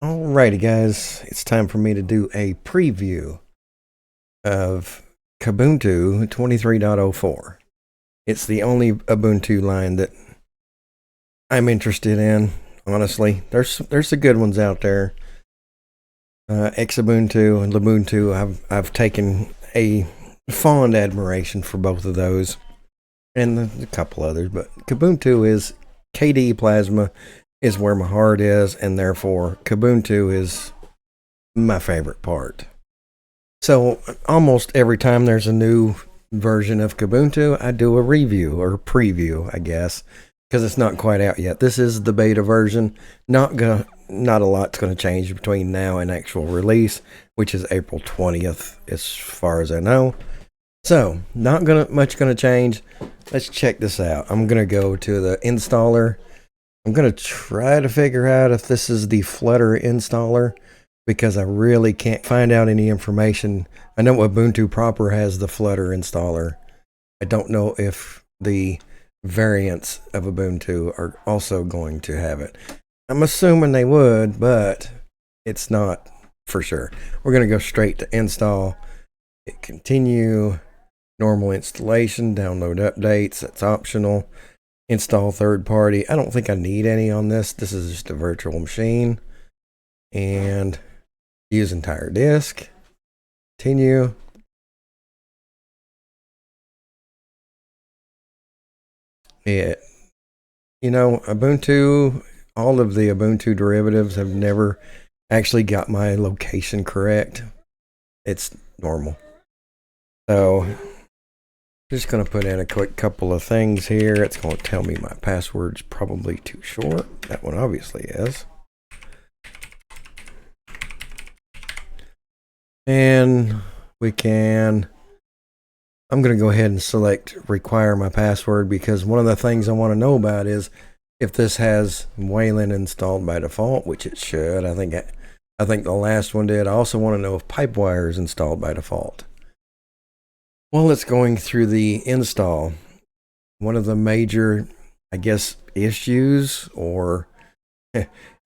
Alrighty guys, it's time for me to do a preview of Kubuntu 23.04. It's the only Ubuntu line that I'm interested in, honestly. There's the good ones out there. Xubuntu and Lubuntu, I've taken a fond admiration for both of those and a couple others, but Kubuntu is KDE Plasma is where my heart is, and therefore Kubuntu is my favorite part. So almost every time there's a new version of Kubuntu, I do a review or preview, I guess, because it's not quite out yet. This is the beta version. Not a lot's going to change between now and actual release, which is April 20th, as far as I know. So not much going to change. Let's check this out. I'm going to go to the installer. I'm going to try to figure out if this is the Flutter installer, because I really can't find out any information. I know Ubuntu proper has the Flutter installer. I don't know if the variants of Ubuntu are also going to have it. I'm assuming they would, but it's not for sure. We're going to go straight to install. Hit continue. Normal installation. Download updates. That's optional. Install third party. I don't think I need any on this. This is just a virtual machine. And use entire disk. Continue. Ubuntu, all of the Ubuntu derivatives have never actually got my location correct. It's normal. So just going to put in a quick couple of things here. It's going to tell me my password's probably too short. That one obviously is. And I'm going to go ahead and select require my password, because one of the things I want to know about is if this has Wayland installed by default, which it should. I think the last one did. I also want to know if Pipewire is installed by default. Well, it's going through the install. One of the major, I guess, issues, or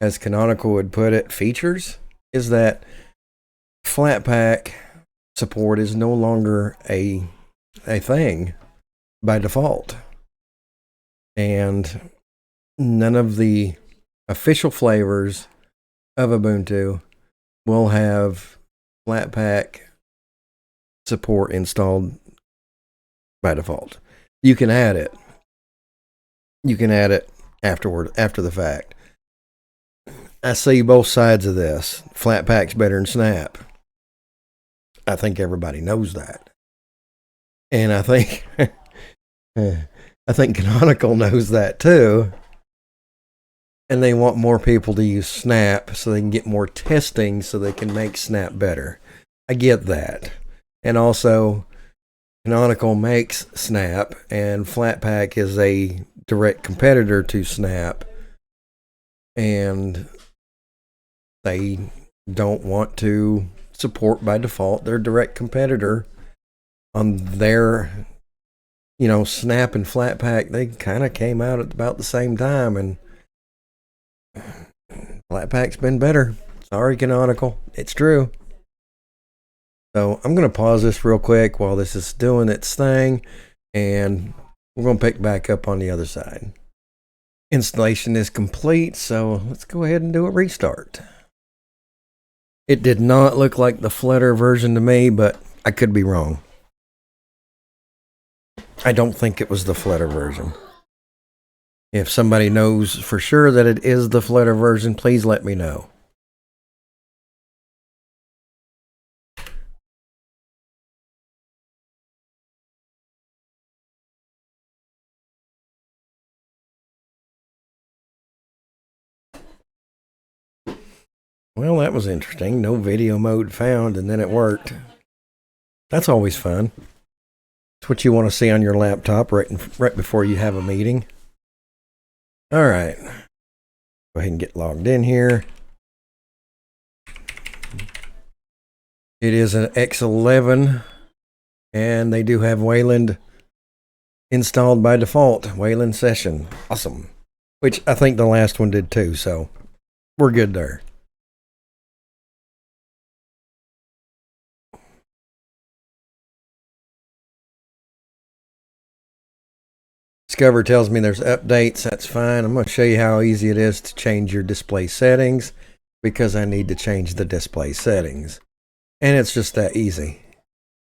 as Canonical would put it, features, is that Flatpak support is no longer a thing by default. And none of the official flavors of Ubuntu will have Flatpak support installed by default. You can add it. You can add it afterward, after the fact. I see both sides of this. Flatpak's better than Snap. I think everybody knows that. And I think Canonical knows that too. And they want more people to use Snap so they can get more testing so they can make Snap better. I get that. And also, Canonical makes Snap, and Flatpak is a direct competitor to Snap. And they don't want to support by default their direct competitor on their, Snap and Flatpak. They kind of came out at about the same time, and Flatpak's been better. Sorry, Canonical. It's true. So I'm going to pause this real quick while this is doing its thing, and we're going to pick back up on the other side. Installation is complete, so let's go ahead and do a restart. It did not look like the Flutter version to me, but I could be wrong. I don't think it was the Flutter version. If somebody knows for sure that it is the Flutter version, please let me know. Well, that was interesting. No video mode found, and then it worked. That's always fun. It's what you want to see on your laptop right before you have a meeting. All right. Go ahead and get logged in here. It is an X11, and they do have Wayland installed by default. Wayland session. Awesome. Which I think the last one did too, so we're good there. Discover tells me there's updates. That's fine. I'm going to show you how easy it is to change your display settings because I need to change the display settings. And it's just that easy.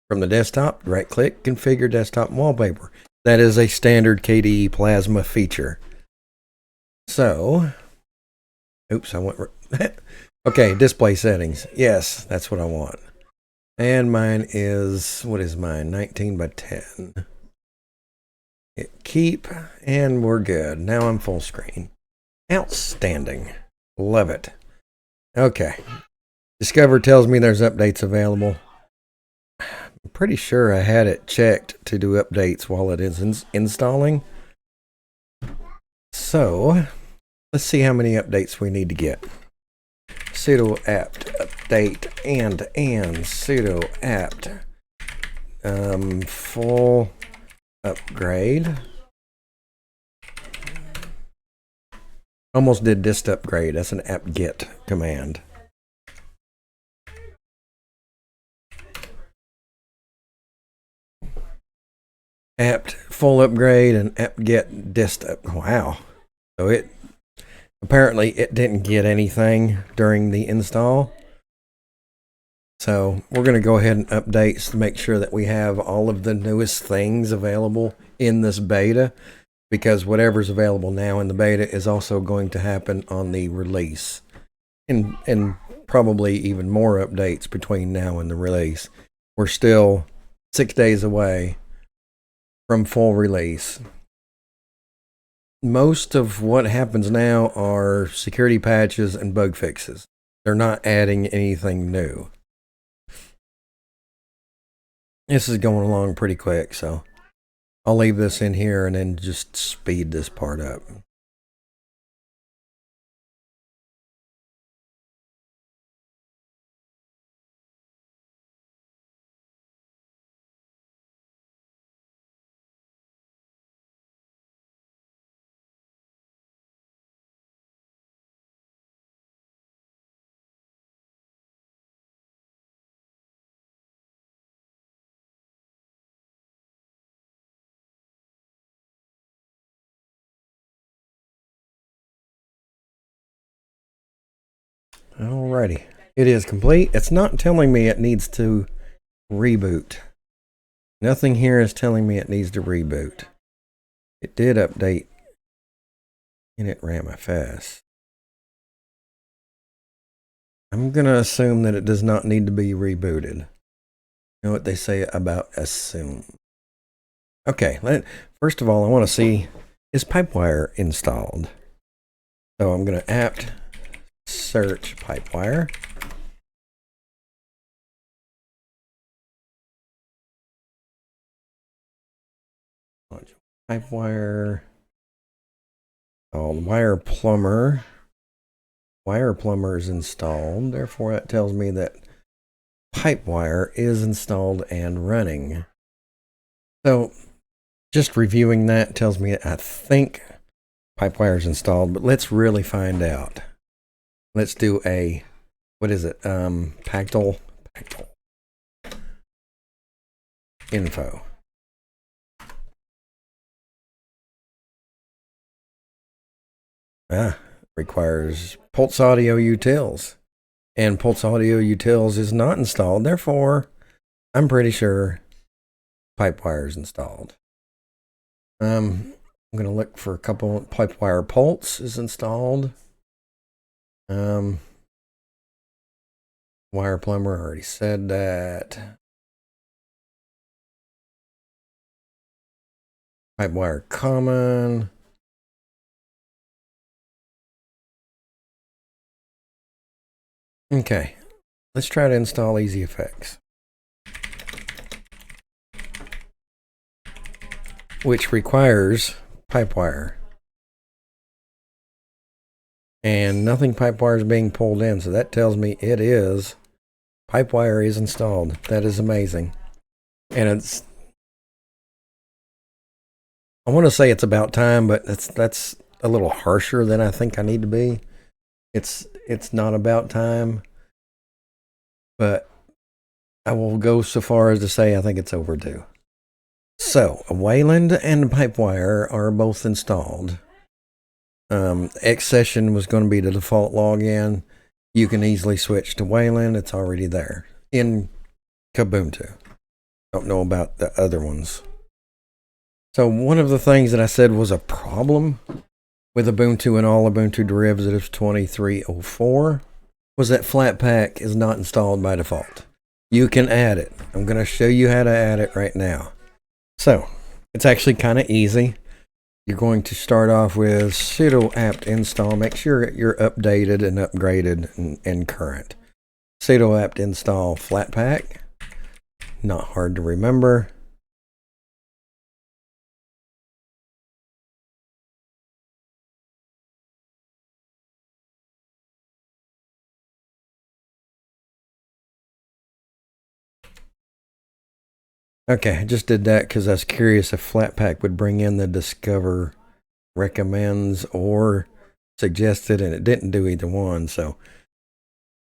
From the desktop, right click, configure desktop wallpaper. That is a standard KDE Plasma feature. So, oops, I went. Okay, display settings. Yes, that's what I want. And mine is, what is mine? 19 by 10. Hit keep, and we're good. Now I'm full screen. Outstanding. Love it. Okay. Discover tells me there's updates available. I'm pretty sure I had it checked to do updates while it is installing. So, let's see how many updates we need to get. Sudo apt update and sudo apt full upgrade. Almost did dist upgrade. That's an apt-get command. Apt full upgrade and apt-get dist up. Wow. So apparently it didn't get anything during the install. So we're going to go ahead and update to make sure that we have all of the newest things available in this beta, because whatever's available now in the beta is also going to happen on the release, and probably even more updates between now and the release. We're still 6 days away from full release. Most of what happens now are security patches and bug fixes. They're not adding anything new. This is going along pretty quick, so I'll leave this in here and then just speed this part up. Alrighty, it is complete. It's not telling me it needs to reboot. Nothing here is telling me it needs to reboot. It did update and it ran my fast. I'm going to assume that it does not need to be rebooted. You know what they say about assume. Okay, first of all, I want to see, is Pipewire installed? So I'm going to apt search Pipewire. Pipewire. Wire Plumber. Wire Plumber is installed. Therefore, that tells me that Pipewire is installed and running. So, just reviewing that tells me I think Pipewire is installed, but let's really find out. Let's do a, what is it? Pactal info. Requires Pulse Audio Utils. And Pulse Audio Utils is not installed. Therefore, I'm pretty sure Pipewire is installed. I'm going to look for a couple. Pipewire Pulse is installed. Wire Plumber, I already said that. Pipewire Common. Okay, let's try to install Easy Effects, which requires Pipewire. And nothing Pipewire is being pulled in, so that tells me it is. Pipewire is installed. That is amazing. And it's, I want to say it's about time, but that's a little harsher than I think I need to be. It's not about time, but I will go so far as to say I think it's overdue. So, a Wayland and a Pipewire are both installed. X session was going to be the default login. You can easily switch to Wayland. It's already there in Kubuntu. Don't know about the other ones. So one of the things that I said was a problem with Ubuntu and all Ubuntu derivatives 2304 was that Flatpak is not installed by default. You can add it. I'm going to show you how to add it right now. So it's actually kind of easy. You're going to start off with sudo apt install. Make sure you're updated and upgraded and current. Sudo apt install Flatpak. Not hard to remember. Okay, I just did that because I was curious if Flatpak would bring in the discover recommends or suggested, and it didn't do either one. So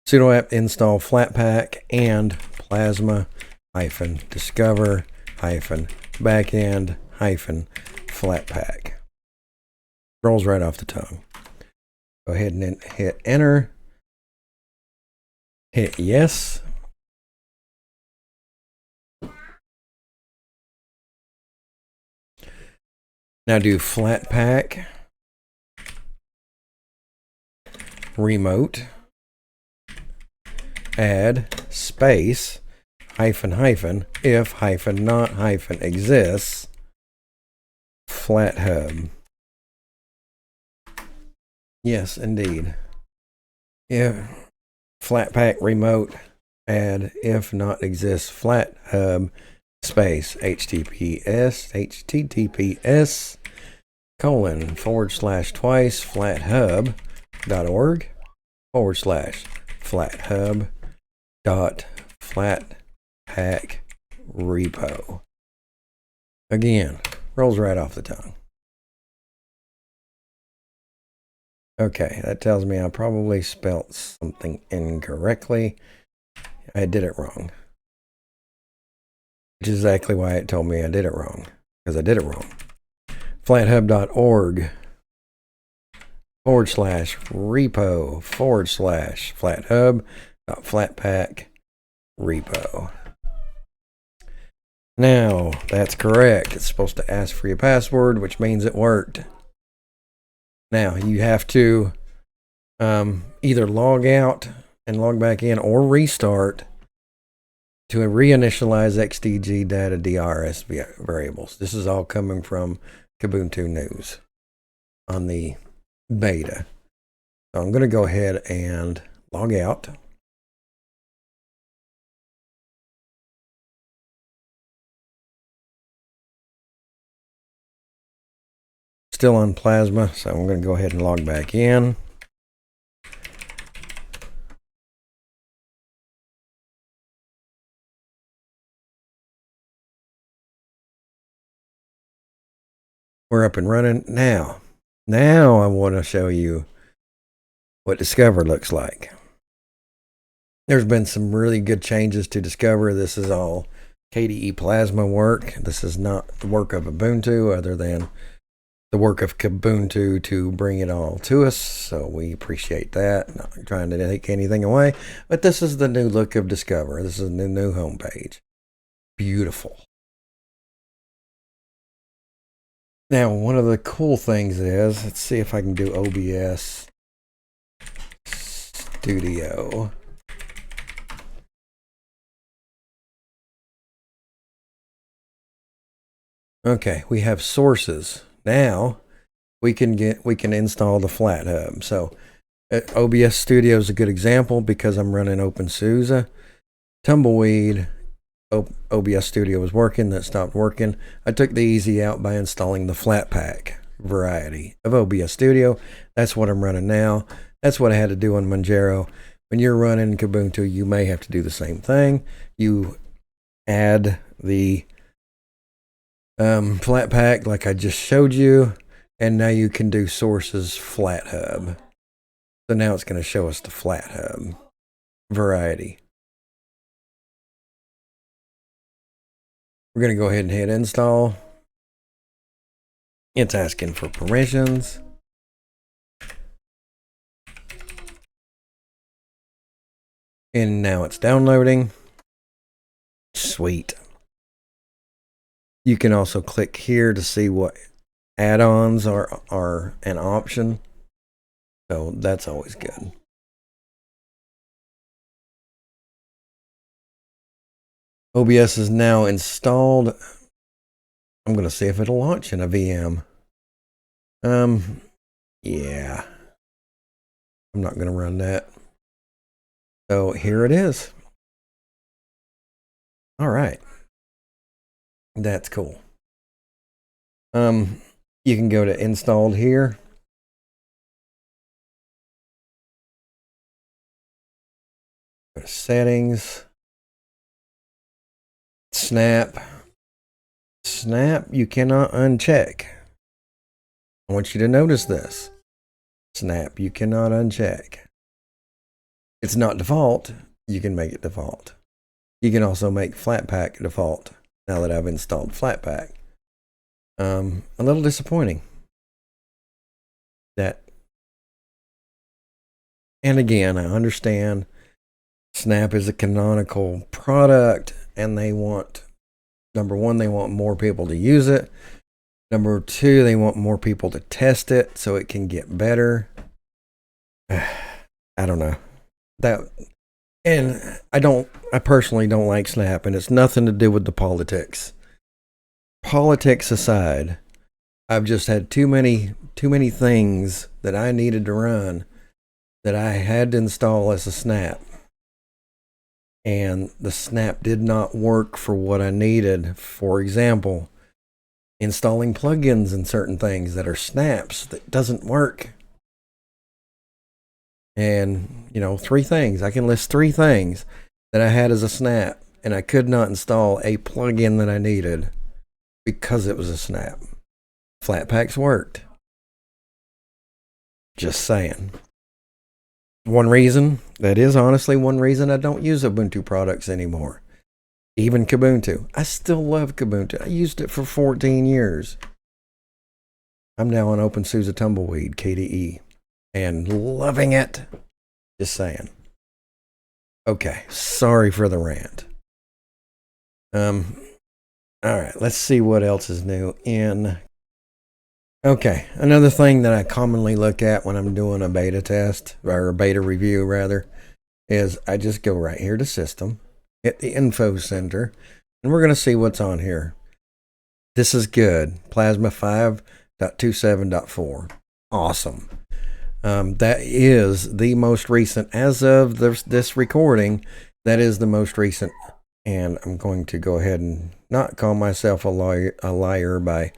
sudo apt install Flatpak and plasma-discover-backend-flatpak. Rolls right off the tongue. Go ahead and hit enter. Hit yes. Now do Flatpak remote add space hyphen if hyphen not hyphen exists FlatHub. Yes, indeed. If Flatpak remote add if not exists FlatHub space https colon / twice flathub.org / flathub dot flatpak repo. Again, rolls right off the tongue. Okay, that tells me I probably spelt something incorrectly. I did it wrong. Which is exactly why it told me I did it wrong, because I did it wrong. Flathub.org / repo / flathub.flatpak repo. Now, that's correct. It's supposed to ask for your password, which means it worked. Now, you have to either log out and log back in or restart to reinitialize XDG data DRS variables. This is all coming from Kubuntu News on the beta. So I'm going to go ahead and log out. Still on Plasma, so I'm going to go ahead and log back in. We're up and running now. Now I want to show you what Discover looks like. There's been some really good changes to Discover. This is all KDE Plasma work. This is not the work of Ubuntu, other than the work of Kubuntu to bring it all to us. So we appreciate that. Not trying to take anything away, but this is the new look of Discover. This is the new homepage. Beautiful. Now, one of the cool things is, let's see if I can do OBS Studio. Okay, we have sources. Now we can install the FlatHub. So OBS Studio is a good example because I'm running OpenSUSE. Tumbleweed, OBS Studio was working, that stopped working. I took the easy out by installing the Flatpak variety of OBS Studio. That's what I'm running now. That's what I had to do on Manjaro. When you're running Kubuntu, you may have to do the same thing. You add the Flatpak like I just showed you, and now you can do sources FlatHub. So now it's going to show us the FlatHub variety. We're going to go ahead and hit install. It's asking for permissions. And now it's downloading. Sweet. You can also click here to see what add-ons are an option. So that's always good. OBS is now installed. I'm going to see if it'll launch in a VM. Yeah. I'm not going to run that. So here it is. All right. That's cool. You can go to installed here. Go to settings. Snap. Snap, you cannot uncheck. I want you to notice this. Snap, you cannot uncheck. It's not default. You can make it default. You can also make Flatpak default now that I've installed Flatpak. A little disappointing. That, and again, I understand Snap is a canonical product and they want, number one, they want more people to use it. Number two, they want more people to test it so it can get better. I don't know. I personally don't like Snap, and it's nothing to do with the politics. Politics aside, I've just had too many things that I needed to run that I had to install as a Snap. And the Snap did not work for what I needed. For example, installing plugins and certain things that are snaps that doesn't work. And, you know, 3 things. I can list 3 things that I had as a Snap, and I could not install a plugin that I needed because it was a Snap. Flatpaks worked. Just saying. That is honestly one reason I don't use Ubuntu products anymore. Even Kubuntu. I still love Kubuntu. I used it for 14 years. I'm now on OpenSUSE Tumbleweed, KDE, and loving it. Just saying. Okay, sorry for the rant. All right, let's see what else is new in. Okay, another thing that I commonly look at when I'm doing a beta test, or a beta review rather, is I just go right here to System, hit the Info Center, and we're going to see what's on here. This is good. Plasma 5.27.4. Awesome. That is the most recent, as of this recording, that is the most recent. And I'm going to go ahead and not call myself a liar by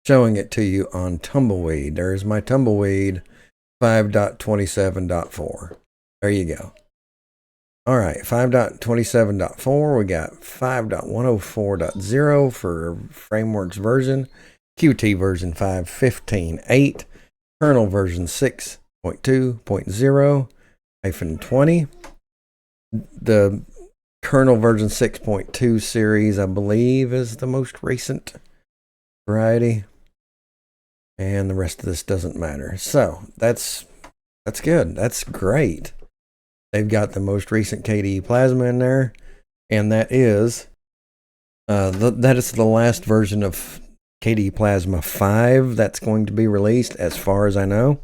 showing it to you on Tumbleweed. There's my Tumbleweed 5.27.4. There you go. All right, 5.27.4. We got 5.104.0 for frameworks version, Qt version 5.15.8, kernel version 6.2.0-20. The kernel version 6.2 series, I believe, is the most recent variety. And the rest of this doesn't matter. So that's good. That's great. They've got the most recent KDE Plasma in there, and that is the last version of KDE Plasma 5 that's going to be released, as far as I know,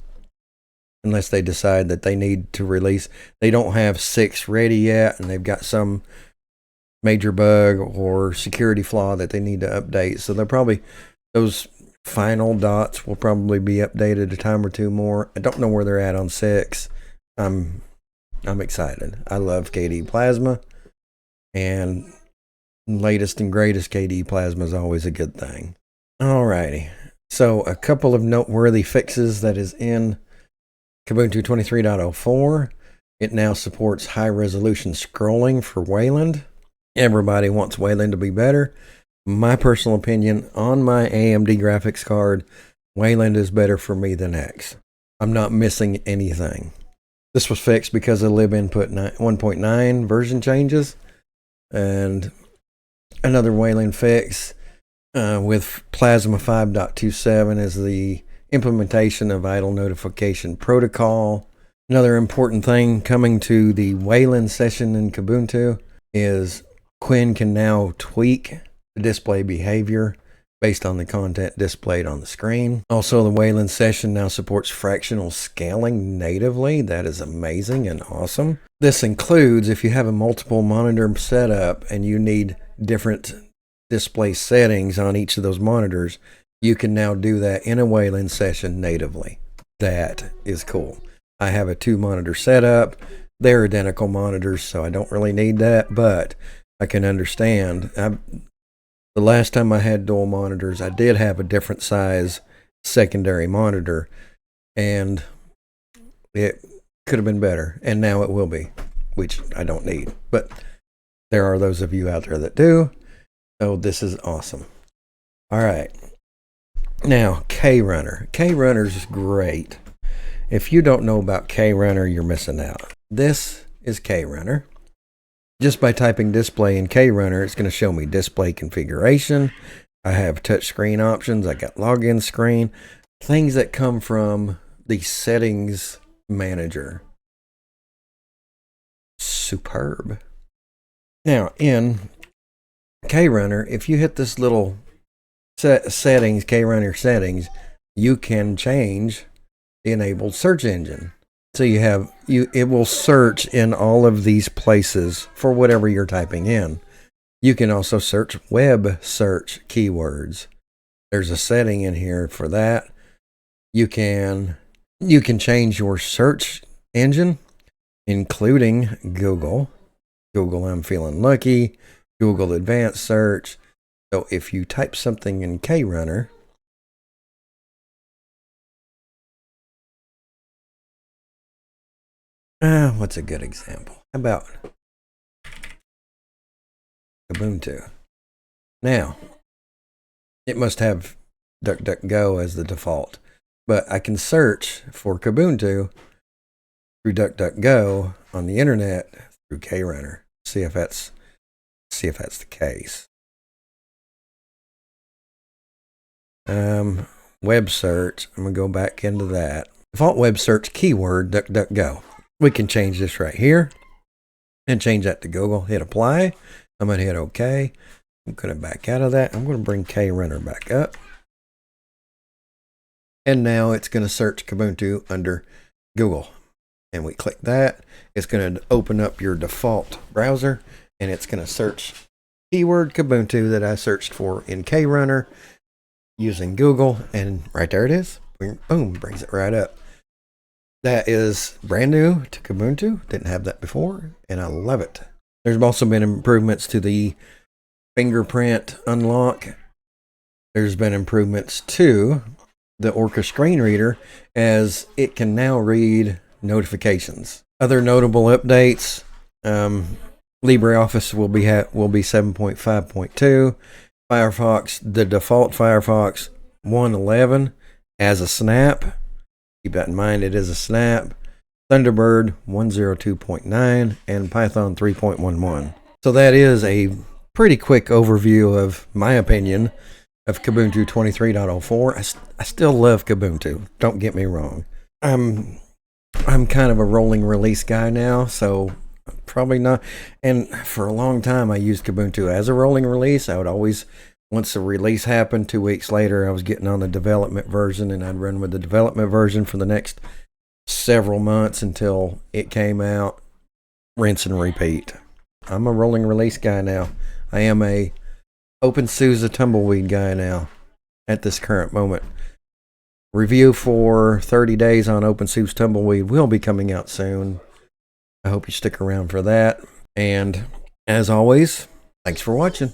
unless they decide that they need to release. They don't have 6 ready yet, and they've got some major bug or security flaw that they need to update. So they'll probably, those final dots will probably be updated a time or two more. I don't know where they're at on 6. I'm excited. I love KDE Plasma, and latest and greatest KDE Plasma is always a good thing. Alrighty. So a couple of noteworthy fixes that is in Kubuntu 23.04. It now supports high resolution scrolling for Wayland. Everybody wants Wayland to be better. My personal opinion, on my AMD graphics card, Wayland is better for me than X. I'm not missing anything. This was fixed because of libinput 1.9 version changes, and Another Wayland fix with Plasma 5.27 is the implementation of idle notification protocol. Another important thing coming to the Wayland session in Kubuntu is Quinn can now tweak the display behavior based on the content displayed on the screen. Also, the Wayland session now supports fractional scaling natively. That is amazing and awesome. This includes if you have a multiple monitor setup and you need different display settings on each of those monitors, you can now do that in a Wayland session natively. That is cool. I have a 2-monitor setup. They're identical monitors, so I don't really need that, but I can understand. The last time I had dual monitors, I did have a different size secondary monitor, and it could have been better, and now it will be, which I don't need. But there are those of you out there that do, so this is awesome. All right. Now, KRunner. KRunner is great. If you don't know about KRunner, you're missing out. This is KRunner. Just by typing display in KRunner, it's going to show me display configuration. I have touchscreen options. I got login screen. Things that come from the settings manager. Superb. Now, in KRunner, if you hit this little settings, KRunner settings, you can change the enabled search engine. So it will search in all of these places for whatever you're typing in. You can also search web search keywords. There's a setting in here for that. You can change your search engine, including Google. Google, I'm feeling lucky. Google Advanced Search. So if you type something in KRunner, what's a good example? How about Kubuntu? Now, it must have DuckDuckGo as the default, but I can search for Kubuntu through DuckDuckGo on the internet through KRunner. See if that's the case. Web search. I'm gonna go back into that. Default web search keyword DuckDuckGo. We can change this right here and change that to Google. Hit apply. I'm going to hit OK. I'm going to back out of that. I'm going to bring KRunner back up. And now it's going to search Kubuntu under Google. And we click that. It's going to open up your default browser. And it's going to search keyword Kubuntu that I searched for in KRunner using Google. And right there it is. Boom, brings it right up. That is brand new to Kubuntu. Didn't have that before, and I love it. There's also been improvements to the fingerprint unlock. There's been improvements to the Orca screen reader, as it can now read notifications. Other notable updates: LibreOffice will be 7.5.2. Firefox, the default Firefox 1.11 as a snap. Keep that in mind, it is a snap. Thunderbird 102.9 and Python 3.11. So that is a pretty quick overview of my opinion of Kubuntu 23.04. I still love Kubuntu. Don't get me wrong. I'm kind of a rolling release guy now, so probably not. And for a long time, I used Kubuntu as a rolling release. I would always, once the release happened, 2 weeks later, I was getting on the development version, and I'd run with the development version for the next several months until it came out. Rinse and repeat. I'm a rolling release guy now. I am a OpenSUSE tumbleweed guy now at this current moment. Review for 30 days on OpenSUSE tumbleweed will be coming out soon. I hope you stick around for that. And as always, thanks for watching.